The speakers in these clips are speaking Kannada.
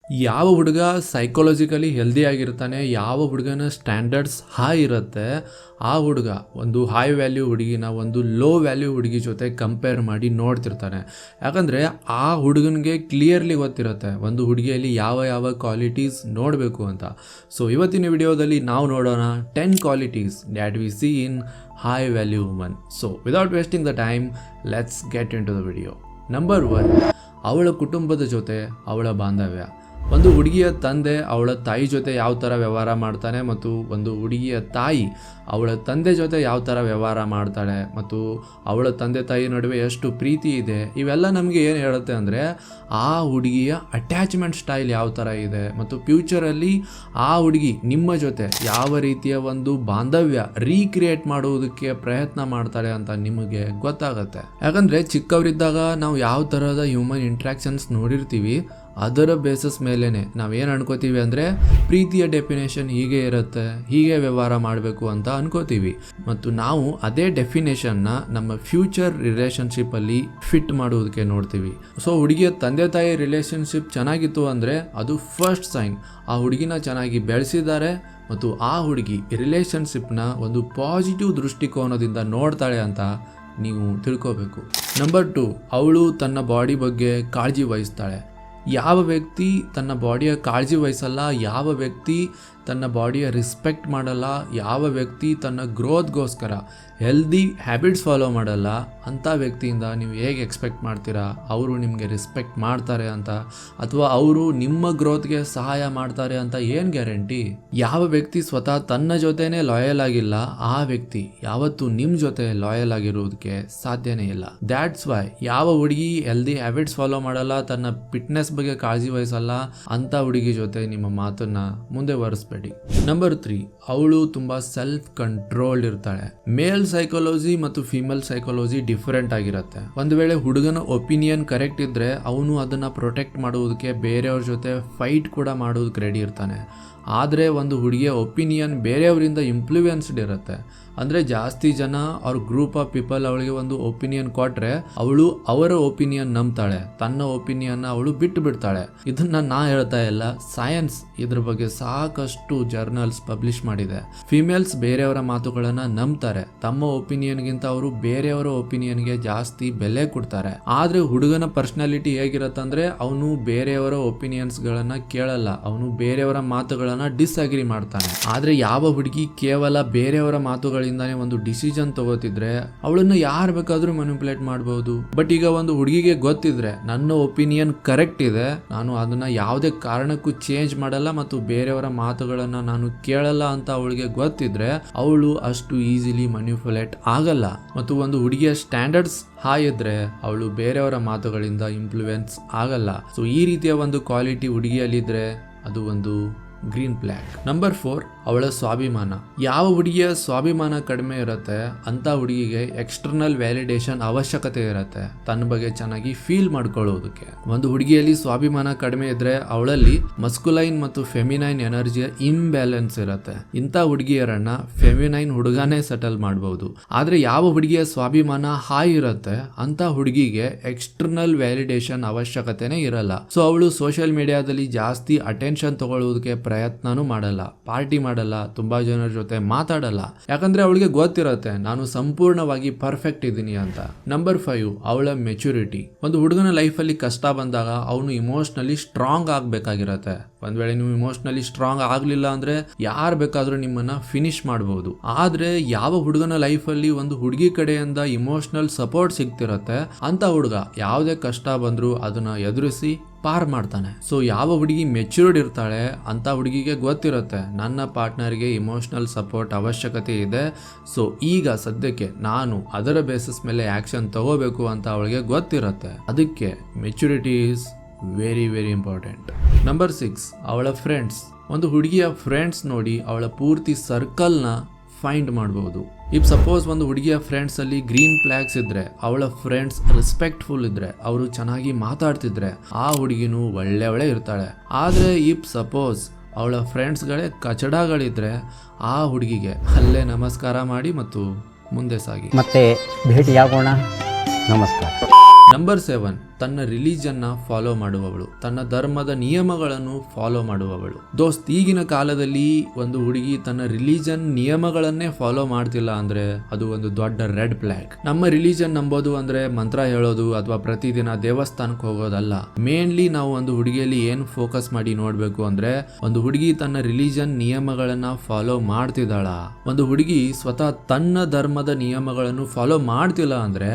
ಯಾವ ಹುಡುಗ ಸೈಕಾಲಜಿಕಲಿ ಹೆಲ್ದಿ ಆಗಿರ್ತಾನೆ, ಯಾವ ಹುಡುಗನ ಸ್ಟ್ಯಾಂಡರ್ಡ್ಸ್ ಹೈ ಇರುತ್ತೆ, ಆ ಹುಡುಗ ಒಂದು ಹೈ ವ್ಯಾಲ್ಯೂ ಹುಡುಗಿನ ಒಂದು ಲೋ ವ್ಯಾಲ್ಯೂ ಹುಡುಗಿ ಜೊತೆ ಕಂಪೇರ್ ಮಾಡಿ ನೋಡ್ತಿರ್ತಾನೆ. ಯಾಕಂದರೆ ಆ ಹುಡುಗನಿಗೆ ಕ್ಲಿಯರ್ಲಿ ಗೊತ್ತಿರುತ್ತೆ ಒಂದು ಹುಡುಗಿಯಲ್ಲಿ ಯಾವ ಯಾವ ಕ್ವಾಲಿಟೀಸ್ ನೋಡಬೇಕು ಅಂತ. ಸೊ ಇವತ್ತಿನ ವಿಡಿಯೋದಲ್ಲಿ ನಾವು ನೋಡೋಣ 10 qualities that we see in high value woman. So without wasting the time, let's get into the video. Number 1, ಅವಳ ಕುಟುಂಬದ ಜೊತೆ ಅವಳ ಬಾಂಧವ್ಯ. ಒಂದು ಹುಡುಗಿಯ ತಂದೆ ಅವಳ ತಾಯಿ ಜೊತೆ ಯಾವ ಥರ ವ್ಯವಹಾರ ಮಾಡ್ತಾನೆ ಮತ್ತು ಒಂದು ಹುಡುಗಿಯ ತಾಯಿ ಅವಳ ತಂದೆ ಜೊತೆ ಯಾವ ಥರ ವ್ಯವಹಾರ ಮಾಡ್ತಾಳೆ ಮತ್ತು ಅವಳ ತಂದೆ ತಾಯಿ ನಡುವೆ ಎಷ್ಟು ಪ್ರೀತಿ ಇದೆ, ಇವೆಲ್ಲ ನಮಗೆ ಏನು ಹೇಳುತ್ತೆ ಅಂದರೆ ಆ ಹುಡುಗಿಯ ಅಟ್ಯಾಚ್ಮೆಂಟ್ ಸ್ಟೈಲ್ ಯಾವ ಥರ ಇದೆ ಮತ್ತು ಫ್ಯೂಚರಲ್ಲಿ ಆ ಹುಡುಗಿ ನಿಮ್ಮ ಜೊತೆ ಯಾವ ರೀತಿಯ ಒಂದು ಬಾಂಧವ್ಯ ರೀಕ್ರಿಯೇಟ್ ಮಾಡುವುದಕ್ಕೆ ಪ್ರಯತ್ನ ಮಾಡ್ತಾಳೆ ಅಂತ ನಿಮಗೆ ಗೊತ್ತಾಗುತ್ತೆ. ಯಾಕಂದರೆ ಚಿಕ್ಕವರಿದ್ದಾಗ ನಾವು ಯಾವ ಥರದ ಹ್ಯೂಮನ್ ಇಂಟ್ರ್ಯಾಕ್ಷನ್ಸ್ ನೋಡಿರ್ತೀವಿ ಅದರ ಬೇಸಸ್ ಮೇಲೇ ನಾವೇನು ಅನ್ಕೋತೀವಿ ಅಂದರೆ ಪ್ರೀತಿಯ ಡೆಫಿನೇಷನ್ ಹೀಗೆ ಇರುತ್ತೆ, ಹೀಗೆ ವ್ಯವಹಾರ ಮಾಡಬೇಕು ಅಂತ ಅನ್ಕೋತೀವಿ ಮತ್ತು ನಾವು ಅದೇ ಡೆಫಿನೇಷನ್ನ ನಮ್ಮ ಫ್ಯೂಚರ್ ರಿಲೇಷನ್ಶಿಪ್ಪಲ್ಲಿ ಫಿಟ್ ಮಾಡುವುದಕ್ಕೆ ನೋಡ್ತೀವಿ. ಸೊ ಹುಡುಗಿಯ ತಂದೆ ತಾಯಿ ರಿಲೇಷನ್ಶಿಪ್ ಚೆನ್ನಾಗಿತ್ತು ಅಂದರೆ ಅದು ಫಸ್ಟ್ ಸೈನ್ ಆ ಹುಡುಗಿನ ಚೆನ್ನಾಗಿ ಬೆಳೆಸಿದ್ದಾರೆ ಮತ್ತು ಆ ಹುಡುಗಿ ರಿಲೇಷನ್ಶಿಪ್ನ ಒಂದು ಪಾಸಿಟಿವ್ ದೃಷ್ಟಿಕೋನದಿಂದ ನೋಡ್ತಾಳೆ ಅಂತ ನೀವು ತಿಳ್ಕೋಬೇಕು. ನಂಬರ್ 2, ಅವಳು ತನ್ನ ಬಾಡಿ ಬಗ್ಗೆ ಕಾಳಜಿ ವಹಿಸ್ತಾಳೆ. ಯಾವ ವ್ಯಕ್ತಿ ತನ್ನ ಬಾಡಿಯ ಕಾಳಜಿ ವಹಿಸಲ್ಲ, ಯಾವ ವ್ಯಕ್ತಿ ತನ್ನ ಬಾಡಿಯ ರೆಸ್ಪೆಕ್ಟ್ ಮಾಡಲ್ಲ, ಯಾವ ವ್ಯಕ್ತಿ ತನ್ನ ಗ್ರೋತ್ಗೋಸ್ಕರ ಹೆಲ್ದಿ ಹ್ಯಾಬಿಟ್ಸ್ ಫಾಲೋ ಮಾಡಲ್ಲ, ಅಂಥ ವ್ಯಕ್ತಿಯಿಂದ ನೀವು ಹೇಗೆ ಎಕ್ಸ್ಪೆಕ್ಟ್ ಮಾಡ್ತೀರಾ ಅವರು ನಿಮಗೆ ರೆಸ್ಪೆಕ್ಟ್ ಮಾಡ್ತಾರೆ ಅಂತ, ಅಥವಾ ಅವರು ನಿಮ್ಮ ಗ್ರೋತ್ಗೆ ಸಹಾಯ ಮಾಡ್ತಾರೆ ಅಂತ ಏನು ಗ್ಯಾರಂಟಿ? ಯಾವ ವ್ಯಕ್ತಿ ಸ್ವತಃ ತನ್ನ ಜೊತೆನೇ ಲಾಯಲ್ ಆಗಿಲ್ಲ ಆ ವ್ಯಕ್ತಿ ಯಾವತ್ತೂ ನಿಮ್ಮ ಜೊತೆ ಲಾಯಲ್ ಆಗಿರೋದಕ್ಕೆ ಸಾಧ್ಯನೇ ಇಲ್ಲ. ದ್ಯಾಟ್ಸ್ ವೈ ಯಾವ ಹುಡುಗಿ ಹೆಲ್ದಿ ಹ್ಯಾಬಿಟ್ಸ್ ಫಾಲೋ ಮಾಡಲ್ಲ, ತನ್ನ ಫಿಟ್ನೆಸ್ ಬಗ್ಗೆ ಕಾಳಜಿ ವಹಿಸಲ್ಲ, ಅಂಥ ಹುಡುಗಿ ಜೊತೆ ನಿಮ್ಮ ಮಾತನ್ನ ಮುಂದೆ ವರಿಸ್ಬೇಡಿ. ನಂಬರ್ 3, ಅವಳು ತುಂಬಾ ಸೆಲ್ಫ್ ಕಂಟ್ರೋಲ್ಡ್ ಇರ್ತಾಳೆ. ಮೇಲ್ ಸೈಕಾಲಜಿ ಮತ್ತು ಫಿಮೇಲ್ ಸೈಕಾಲಜಿ ಡಿಫರೆಂಟ್ ಆಗಿರುತ್ತೆ. ಒಂದು ವೇಳೆ ಹುಡುಗನ ಒಪಿನಿಯನ್ ಕರೆಕ್ಟ್ ಇದ್ರೆ ಅವನು ಅದನ್ನ ಪ್ರೊಟೆಕ್ಟ್ ಮಾಡುವುದಕ್ಕೆ ಬೇರೆಯವ್ರ ಜೊತೆ ಫೈಟ್ ಕೂಡ ಮಾಡೋದಕ್ಕೆ ರೆಡಿ ಇರ್ತಾನೆ. ಆದರೆ ಒಂದು ಹುಡುಗಿಯ ಒಪಿನಿಯನ್ ಬೇರೆಯವರಿಂದ ಇನ್ಫ್ಲೂಯೆನ್ಸ್ಡ್ ಇರುತ್ತೆ. ಅಂದರೆ ಜಾಸ್ತಿ ಜನ ಅವ್ರ ಗ್ರೂಪ್ ಆಫ್ ಪೀಪಲ್ ಅವಳಿಗೆ ಒಂದು ಒಪಿನಿಯನ್ ಕೊಟ್ಟರೆ ಅವಳು ಅವರ ಒಪಿನಿಯನ್ ನಂಬ್ತಾಳೆ, ತನ್ನ ಒಪಿನಿಯನ್ನ ಅವಳು ಬಿಟ್ಟು ಬಿಡ್ತಾಳೆ. ಇದನ್ನ ನಾ ಹೇಳ್ತಾ ಇಲ್ಲ, ಸೈನ್ಸ್ ಇದ್ರ ಬಗ್ಗೆ ಸಾಕಷ್ಟು ಜರ್ನಲ್ಸ್ ಪಬ್ಲಿಷ್ ಮಾಡಿದೆ. ಫಿಮೇಲ್ಸ್ ಬೇರೆಯವರ ಮಾತುಗಳನ್ನು ನಂಬ್ತಾರೆ, ತಮ್ಮ ಒಪಿನಿಯನ್ಗಿಂತ ಅವರು ಬೇರೆಯವರ ಒಪಿನಿಯನ್ಗೆ ಜಾಸ್ತಿ ಬೆಲೆ ಕೊಡ್ತಾರೆ. ಆದರೆ ಹುಡುಗನ ಪರ್ಸನಾಲಿಟಿ ಹೇಗಿರತ್ತಂದ್ರೆ ಅವನು ಬೇರೆಯವರ ಒಪಿನಿಯನ್ಸ್ಗಳನ್ನ ಕೇಳಲ್ಲ, ಅವನು ಬೇರೆಯವರ ಮಾತುಗಳನ್ನ ಡಿಸ್ಅಗ್ರಿ ಮಾಡ್ತಾನೆ. ಆದ್ರೆ ಯಾವ ಹುಡುಗಿ ಕೇವಲ ಬೇರೆಯವರ ಮಾತುಗಳಿಂದಾನೇ ಒಂದು ಡಿಸಿಷನ್ ತಗೋತಿದ್ರೆ ಅವಳನ್ನ ಯಾರು ಬೇಕಾದ್ರೂ ಮ್ಯಾನಿಪುಲೇಟ್ ಮಾಡಬಹುದು. ಬಟ್ ಈಗ ಒಂದು ಹುಡುಗಿಗೆ ಗೊತ್ತಿದ್ರೆ ನನ್ನ ಒಪಿನಿಯನ್ ಕರೆಕ್ಟ್ ಇದೆ, ನಾನು ಅದನ್ನ ಯಾವುದೇ ಕಾರಣಕ್ಕೂ ಚೇಂಜ್ ಮಾಡಲ್ಲ ಮತ್ತು ಬೇರೆಯವರ ಮಾತುಗಳನ್ನ ನಾನು ಕೇಳಲ್ಲ ಅಂತ ಅವಳಿಗೆ ಗೊತ್ತಿದ್ರೆ ಅವಳು ಅಷ್ಟು ಈಸಿಲಿ ಮ್ಯಾನಿಪುಲೇಟ್ ಆಗಲ್ಲ. ಮತ್ತು ಒಂದು ಹುಡುಗಿಯ ಸ್ಟ್ಯಾಂಡರ್ಡ್ಸ್ ಹೈ ಇದ್ರೆ ಅವಳು ಬೇರೆಯವರ ಮಾತುಗಳಿಂದ ಇನ್ಫ್ಲೂಯೆನ್ಸ್ ಆಗಲ್ಲ. ಸೊ ಈ ರೀತಿಯ ಒಂದು ಕ್ವಾಲಿಟಿ ಹುಡುಗಿಯಲ್ಲಿದ್ರೆ ಅದು ಒಂದು ಗ್ರೀನ್ ಫ್ಲಾಗ್. ನಂಬರ್ 4, ಅವಳ ಸ್ವಾಭಿಮಾನ. ಯಾವ ಹುಡುಗಿಯ ಸ್ವಾಭಿಮಾನ ಕಡಿಮೆ ಇರುತ್ತೆ ಅಂತ ಹುಡುಗಿಗೆ ಎಕ್ಸ್ಟರ್ನಲ್ ವ್ಯಾಲಿಡೇಷನ್ ಅವಶ್ಯಕತೆ ಇರುತ್ತೆ ತನ್ನ ಬಗ್ಗೆ ಚೆನ್ನಾಗಿ ಫೀಲ್ ಮಾಡ್ಕೊಳ್ಳೋದಕ್ಕೆ. ಒಂದು ಹುಡುಗಿಯಲ್ಲಿ ಸ್ವಾಭಿಮಾನ ಕಡಿಮೆ ಇದ್ರೆ ಅವಳಲ್ಲಿ ಮಸ್ಕುಲೈನ್ ಮತ್ತು ಫೆಮಿನೈನ್ ಎನರ್ಜಿಯ ಇಂಬ್ಯಾಲೆನ್ಸ್ ಇರುತ್ತೆ. ಇಂಥ ಹುಡುಗಿಯರನ್ನ ಫೆಮಿನೈನ್ ಹುಡುಗನೇ ಸೆಟಲ್ ಮಾಡಬಹುದು. ಆದ್ರೆ ಯಾವ ಹುಡುಗಿಯ ಸ್ವಾಭಿಮಾನ ಹೈ ಇರುತ್ತೆ ಅಂತ ಹುಡುಗಿಗೆ ಎಕ್ಸ್ಟರ್ನಲ್ ವ್ಯಾಲಿಡೇಷನ್ ಅವಶ್ಯಕತೆನೇ ಇರಲ್ಲ. ಸೊ ಅವಳು ಸೋಷಿಯಲ್ ಮೀಡಿಯಾದಲ್ಲಿ ಜಾಸ್ತಿ ಅಟೆನ್ಷನ್ ತಗೊಳ್ಳೋದಕ್ಕೆ ಪ್ರಯತ್ನನೂ ಮಾಡಲ್ಲ, ಪಾರ್ಟಿ ಮಾಡಲ್ಲ, ತುಂಬಾ ಜನರ ಜೊತೆ ಮಾತಾಡಲ್ಲ. ಯಾಕಂದ್ರೆ ಅವಳಿಗೆ ಗೊತ್ತಿರುತ್ತೆ ನಾನು ಸಂಪೂರ್ಣವಾಗಿ ಪರ್ಫೆಕ್ಟ್ ಇದ್ದೀನಿ ಅಂತ. ನಂಬರ್ 5, ಅವಳ ಮೆಚುರಿಟಿ. ಒಂದು ಹುಡುಗನ ಲೈಫಲ್ಲಿ ಕಷ್ಟ ಬಂದಾಗ ಅವನು ಇಮೋಷನಲಿ ಸ್ಟ್ರಾಂಗ್ ಆಗ್ಬೇಕಾಗಿರತ್ತೆ. ಒಂದ್ ವೇಳೆ ನೀವು ಇಮೋಷನಲಿ ಸ್ಟ್ರಾಂಗ್ ಆಗ್ಲಿಲ್ಲ ಅಂದ್ರೆ ಯಾರು ಬೇಕಾದ್ರೂ ನಿಮ್ಮನ್ನ ಫಿನಿಶ್ ಮಾಡಬಹುದು. ಆದ್ರೆ ಯಾವ ಹುಡುಗನ ಲೈಫಲ್ಲಿ ಒಂದು ಹುಡುಗಿ ಕಡೆಯಿಂದ ಇಮೋಷನಲ್ ಸಪೋರ್ಟ್ ಸಿಗ್ತಿರತ್ತೆ ಅಂತ ಹುಡುಗ ಯಾವುದೇ ಕಷ್ಟ ಬಂದ್ರು ಅದನ್ನ ಎದುರಿಸಿ ಪಾರ್ ಮಾಡ್ತಾನೆ. ಸೊ ಯಾವ ಹುಡುಗಿ ಮೆಚ್ಯೂರ್ಡ್ ಇರ್ತಾಳೆ ಅಂತ ಹುಡುಗಿಗೆ ಗೊತ್ತಿರುತ್ತೆ ನನ್ನ ಪಾರ್ಟ್ನರ್ಗೆ ಇಮೋಷನಲ್ ಸಪೋರ್ಟ್ ಅವಶ್ಯಕತೆ ಇದೆ, ಸೊ ಈಗ ಸದ್ಯಕ್ಕೆ ನಾನು ಅದರ ಬೇಸಿಸ್ ಮೇಲೆ ಆಕ್ಷನ್ ತಗೋಬೇಕು ಅಂತ ಅವಳಿಗೆ ಗೊತ್ತಿರುತ್ತೆ. ಅದಕ್ಕೆ maturity is very very important. Number 6, ಅವಳ ಫ್ರೆಂಡ್ಸ್. ಒಂದು ಹುಡುಗಿಯ ಫ್ರೆಂಡ್ಸ್ ನೋಡಿ ಅವಳ ಪೂರ್ತಿ ಸರ್ಕಲ್ನ ಫೈಂಡ್ ಮಾಡಬಹುದು. ಇಫ್ ಸಪೋಸ್ ಒಂದು ಹುಡುಗಿಯ ಫ್ರೆಂಡ್ಸ್ ಅಲ್ಲಿ ಗ್ರೀನ್ ಫ್ಲಾಗ್ಸ್ ಇದ್ರೆ, ಅವಳ ಫ್ರೆಂಡ್ಸ್ ರೆಸ್ಪೆಕ್ಟ್ಫುಲ್ ಇದ್ರೆ, ಅವರು ಚೆನ್ನಾಗಿ ಮಾತಾಡ್ತಿದ್ರೆ ಆ ಹುಡುಗಿನೂ ಒಳ್ಳೆ ಇರ್ತಾಳೆ. ಆದ್ರೆ ಇಫ್ ಸಪೋಸ್ ಅವಳ ಫ್ರೆಂಡ್ಸ್ಗಳೇ ಕಚಡಗಳಿದ್ರೆ ಆ ಹುಡುಗಿಗೆ ಅಲ್ಲೇ ನಮಸ್ಕಾರ ಮಾಡಿ ಮತ್ತು ಮುಂದೆ ಸಾಗಿ. ಮತ್ತೆ ಭೇಟಿಯಾಗೋಣ. ನಮಸ್ಕಾರ. ನಂಬರ್ 7, ತನ್ನ ರಿಲಿಜನ್ನ ಫಾಲೋ ಮಾಡುವವಳು, ತನ್ನ ಧರ್ಮದ ನಿಯಮಗಳನ್ನು ಫಾಲೋ ಮಾಡುವವಳು. ದೋಸ್ತ್, ಈಗಿನ ಕಾಲದಲ್ಲಿ ಒಂದು ಹುಡುಗಿ ತನ್ನ ರಿಲಿಜನ್ ನಿಯಮಗಳನ್ನೇ ಫಾಲೋ ಮಾಡ್ತಿಲ್ಲ ಅಂದ್ರೆ ಅದು ಒಂದು ದೊಡ್ಡ ರೆಡ್ ಫ್ಲಾಗ್. ನಮ್ಮ ರಿಲಿಜನ್ ನಂಬೋದು ಅಂದ್ರೆ ಮಂತ್ರ ಹೇಳೋದು ಅಥವಾ ಪ್ರತಿದಿನ ದೇವಸ್ಥಾನಕ್ಕೆ ಹೋಗೋದಲ್ಲ. ಮೇನ್ಲಿ ನಾವು ಒಂದು ಹುಡುಗಿಯಲ್ಲಿ ಏನ್ ಫೋಕಸ್ ಮಾಡಿ ನೋಡ್ಬೇಕು ಅಂದ್ರೆ ಒಂದು ಹುಡುಗಿ ತನ್ನ ರಿಲಿಜನ್ ನಿಯಮಗಳನ್ನ ಫಾಲೋ ಮಾಡ್ತಿದ್ದಾಳ. ಒಂದು ಹುಡುಗಿ ಸ್ವತಃ ತನ್ನ ಧರ್ಮದ ನಿಯಮಗಳನ್ನು ಫಾಲೋ ಮಾಡ್ತಿಲ್ಲ ಅಂದ್ರೆ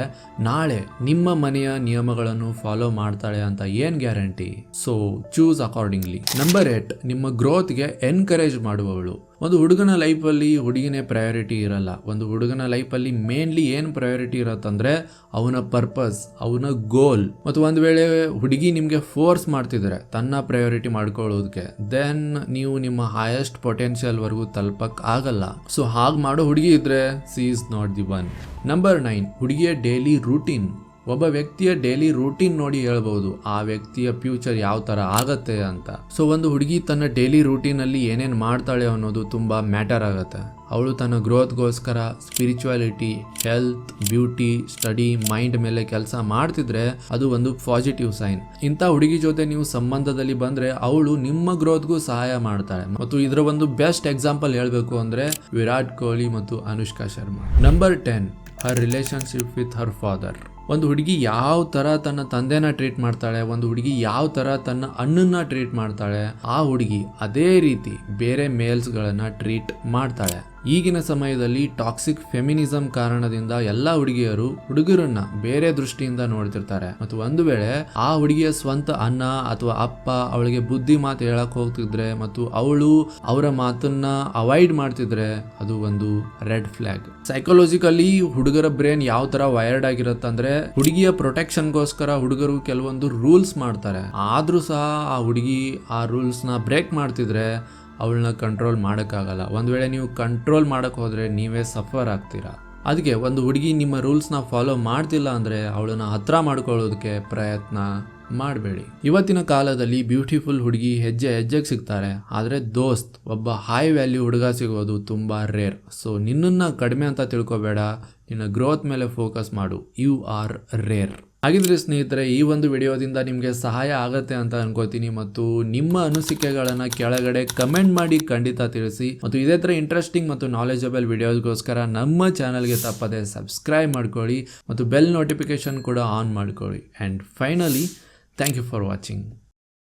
ನಾಳೆ ನಿಮ್ಮ ಮನೆಯ ನಿಯಮಗಳನ್ನು ಫಾಲೋ ಮಾಡ್ತಾಳೆ ಅಂತ ಏನ್ guarantee? So choose accordingly. Number 8, ನಿಮ್ಮ ಗ್ರೋತ್ಗೆ ಎನ್ಕರೇಜ್ ಮಾಡುವವಳು. ಒಂದು ಹುಡುಗನ ಲೈಫಲ್ಲಿ ಹುಡುಗಿನೇ ಪ್ರಯಾರಿಟಿ ಇರಲ್ಲ. ಒಂದು ಹುಡುಗನ ಲೈಫಲ್ಲಿ ಮೇನ್ಲಿ ಏನು ಪ್ರಯಾರಿಟಿ ಇರತ್ತಂದ್ರೆ ಅವನ ಪರ್ಪಸ್, ಅವನ ಗೋಲ್. ಮತ್ತು ಒಂದು ವೇಳೆ ಹುಡುಗಿ ನಿಮಗೆ ಫೋರ್ಸ್ ಮಾಡ್ತಿದ್ರೆ ತನ್ನ ಪ್ರಯಾರಿಟಿ ಮಾಡ್ಕೊಳ್ಳೋದಕ್ಕೆ, ದೆನ್ ನೀವು ನಿಮ್ಮ ಹೈಯೆಸ್ಟ್ ಪೊಟೆನ್ಷಿಯಲ್ ವರೆಗೂ ತಲುಪಕ್ ಆಗಲ್ಲ. ಸೊ ಹಾಗೆ ಮಾಡೋ ಹುಡುಗಿ ಇದ್ರೆ C is not the one. Number 9, ಹುಡುಗಿಯ ಡೈಲಿ ರೂಟೀನ್. ಒಬ್ಬ ವ್ಯಕ್ತಿಯ ಡೈಲಿ ರೂಟೀನ್ ನೋಡಿ ಹೇಳ್ಬಹುದು ಆ ವ್ಯಕ್ತಿಯ ಫ್ಯೂಚರ್ ಯಾವ ತರ ಆಗತ್ತೆ ಅಂತ. ಸೊ ಒಂದು ಹುಡುಗಿ ತನ್ನ ಡೈಲಿ ರೂಟೀನ್ ಅಲ್ಲಿ ಏನೇನ್ ಮಾಡ್ತಾಳೆ ಅನ್ನೋದು ತುಂಬಾ ಮ್ಯಾಟರ್ ಆಗತ್ತೆ. ಅವಳು ತನ್ನ ಗ್ರೋತ್ಗೋಸ್ಕರ spirituality, health, beauty, study, mind ಮೇಲೆ ಕೆಲಸ ಮಾಡ್ತಿದ್ರೆ ಅದು ಒಂದು ಪಾಸಿಟಿವ್ ಸೈನ್. ಇಂಥ ಹುಡುಗಿ ಜೊತೆ ನೀವು ಸಂಬಂಧದಲ್ಲಿ ಬಂದ್ರೆ ಅವಳು ನಿಮ್ಮ ಗ್ರೋತ್ಗೂ ಸಹಾಯ ಮಾಡ್ತಾಳೆ. ಮತ್ತು ಇದರ ಒಂದು ಬೆಸ್ಟ್ ಎಕ್ಸಾಂಪಲ್ ಹೇಳ್ಬೇಕು ಅಂದ್ರೆ ವಿರಾಟ್ ಕೊಹ್ಲಿ ಮತ್ತು Anushka Sharma. Number 10, Har relationship with her father. ಒಂದು ಹುಡುಗಿ ಯಾವ ತರ ತನ್ನ ತಂದೆನ ಟ್ರೀಟ್ ಮಾಡ್ತಾಳೆ, ಒಂದು ಹುಡುಗಿ ಯಾವ ತರ ತನ್ನ ಅಣ್ಣನ ಟ್ರೀಟ್ ಮಾಡ್ತಾಳೆ, ಆ ಹುಡುಗಿ ಅದೇ ರೀತಿ ಬೇರೆ ಮೇಲ್ಸ್ಗಳನ್ನ ಟ್ರೀಟ್ ಮಾಡ್ತಾಳೆ. ಈಗಿನ ಸಮಯದಲ್ಲಿ ಟಾಕ್ಸಿಕ್ ಫೆಮಿನಿಸಂ ಕಾರಣದಿಂದ ಎಲ್ಲಾ ಹುಡುಗಿಯರು ಹುಡುಗರನ್ನ ಬೇರೆ ದೃಷ್ಟಿಯಿಂದ ನೋಡ್ತಿರ್ತಾರೆ. ಮತ್ತು ಒಂದು ವೇಳೆ ಆ ಹುಡುಗಿಯ ಸ್ವಂತ ಅಣ್ಣ ಅಥವಾ ಅಪ್ಪ ಅವಳಿಗೆ ಬುದ್ಧಿ ಮಾತು ಹೇಳಕ್ ಹೋಗ್ತಿದ್ರೆ ಮತ್ತು ಅವಳು ಅವರ ಮಾತನ್ನ ಅವಾಯ್ಡ್ ಮಾಡ್ತಿದ್ರೆ ಅದು ಒಂದು ರೆಡ್ ಫ್ಲಾಗ್. ಸೈಕಾಲಜಿಕಲಿ ಹುಡುಗರ ಬ್ರೇನ್ ಯಾವ ತರ ವೈರ್ಡ್ ಆಗಿರುತ್ತಂದ್ರೆ ಹುಡುಗಿಯ ಪ್ರೊಟೆಕ್ಷನ್ಗೋಸ್ಕರ ಹುಡುಗರು ಕೆಲವೊಂದು ರೂಲ್ಸ್ ಮಾಡ್ತಾರೆ. ಆದ್ರೂ ಸಹ ಆ ಹುಡುಗಿ ಆ ರೂಲ್ಸ್ ನ ಬ್ರೇಕ್ ಮಾಡ್ತಿದ್ರೆ ಅವಳನ್ನ ಕಂಟ್ರೋಲ್ ಮಾಡೋಕ್ಕಾಗಲ್ಲ. ಒಂದು ವೇಳೆ ನೀವು ಕಂಟ್ರೋಲ್ ಮಾಡೋಕ್ಕೆ ಹೋದರೆ ನೀವೇ ಸಫರ್ ಆಗ್ತೀರಾ. ಅದಕ್ಕೆ ಒಂದು ಹುಡುಗಿ ನಿಮ್ಮ ರೂಲ್ಸ್ನ ಫಾಲೋ ಮಾಡ್ತಿಲ್ಲ ಅಂದರೆ ಅವಳನ್ನ ಹತ್ರ ಮಾಡ್ಕೊಳ್ಳೋದಕ್ಕೆ ಪ್ರಯತ್ನ ಮಾಡಬೇಡಿ. ಇವತ್ತಿನ ಕಾಲದಲ್ಲಿ ಬ್ಯೂಟಿಫುಲ್ ಹುಡುಗಿ ಹೆಜ್ಜೆಗೆ ಸಿಗ್ತಾರೆ, ಆದರೆ ದೋಸ್ತ್ ಒಬ್ಬ ಹೈ ವ್ಯಾಲ್ಯೂ ಹುಡುಗ ಸಿಗೋದು ತುಂಬ ರೇರ್. ಸೊ ನಿನ್ನನ್ನು ಕಡಿಮೆ ಅಂತ ತಿಳ್ಕೊಬೇಡ, ನಿನ್ನ ಗ್ರೋತ್ ಮೇಲೆ ಫೋಕಸ್ ಮಾಡು. You are rare. ಹಾಗಿದ್ರೆ ಸ್ನೇಹಿತರೆ, ಈ ಒಂದು ವಿಡಿಯೋದಿಂದ ನಿಮಗೆ ಸಹಾಯ ಆಗತ್ತೆ ಅಂತ ಅನ್ಕೋತೀನಿ. ಮತ್ತು ನಿಮ್ಮ ಅನಿಸಿಕೆಗಳನ್ನು ಕೆಳಗಡೆ ಕಮೆಂಟ್ ಮಾಡಿ ಖಂಡಿತ ತಿಳಿಸಿ. ಮತ್ತು ಇದೇ ಥರ ಇಂಟ್ರೆಸ್ಟಿಂಗ್ ಮತ್ತು ನಾಲೆಜಬಲ್ ವಿಡಿಯೋಸ್ಗೋಸ್ಕರ ನಮ್ಮ ಚಾನಲ್ಗೆ ತಪ್ಪದೆ ಸಬ್ಸ್ಕ್ರೈಬ್ ಮಾಡ್ಕೊಳ್ಳಿ ಮತ್ತು ಬೆಲ್ ನೋಟಿಫಿಕೇಶನ್ ಕೂಡ ಆನ್ ಮಾಡ್ಕೊಳ್ಳಿ. And finally, thank you for watching.